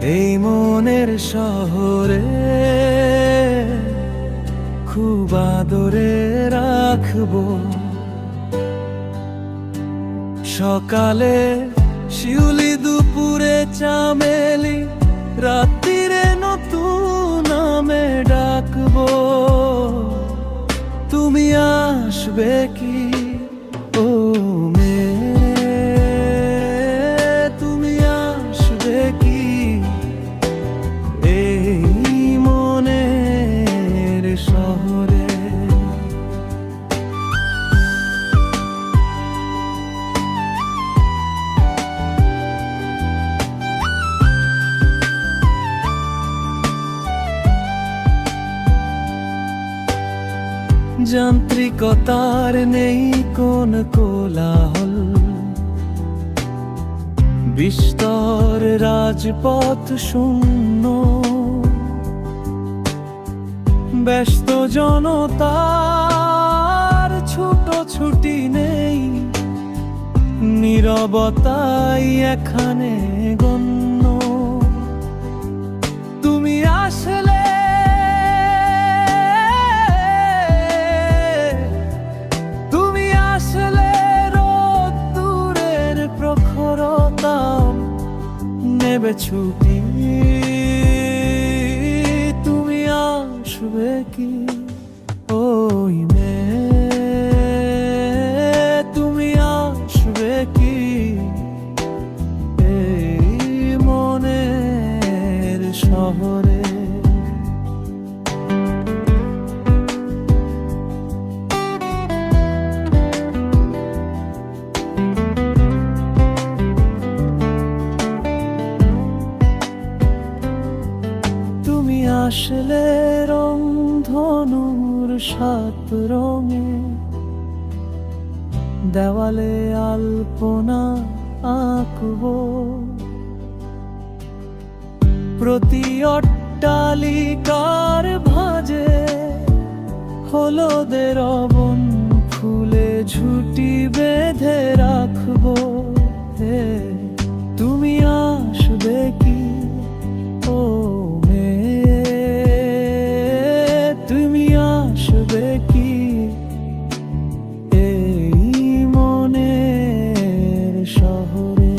এই মনের শহরে খুব আদরে রাখবো। সকালে শিউলি, দুপুরে চামেলি, রাত্রিরে নতুন নামে ডাকবো। তুমি আসবে কি ও মেয়ে, তুমি আসবে কি এই মনের শহরে। যান্ত্রিকতার নেই কোন কোলাহল, বিস্তর রাজপথ শূন্য, ব্যস্ত জনতার ছুটোছুটি নেই, নীরবতাই এখানে গণ্য। তুমি আসলে নেবে ছুটি, তুমি আসবে কি ওই মেয়ে, তুমি আসবে কি এই মনের শহরে। আসলে রংধনুর 7 রঙে দেওয়ালে আলপনা আঁকবো। প্রতি অট্টালিকার ভাঁজে হলদের বন ফুলে ঝুঁটি বেঁধে রাখবো। তুমি আসবে কি ও তুমি আসবে কি এই মনের শহরে।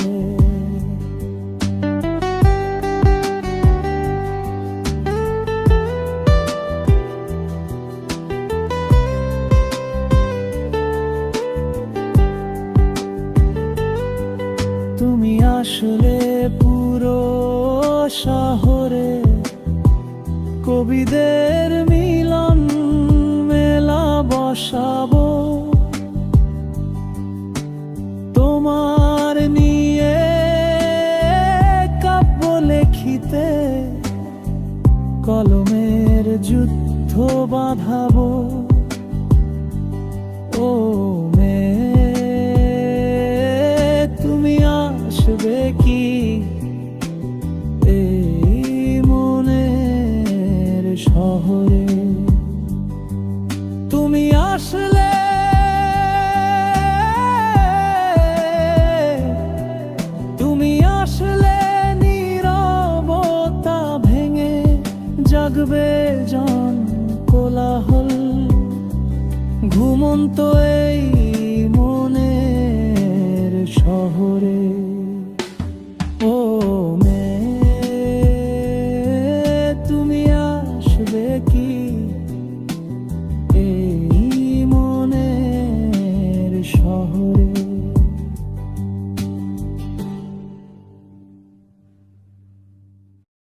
তুমি আসলে পুরো শহরে কবিদের মিলন মেলা বসাবো। তোমার নিয়ে কাব্য লিখিতে কলমের যুদ্ধ বাঁধাবো। ও মেয়ে, তুমি আসবে কি শহরে। তুমি আসলে নীরবতা ভেঙে জাগবে জন কোলাহল, ঘুমন্ত এই মনের শহরে। ও মেয়ে, তুমি আসবে কি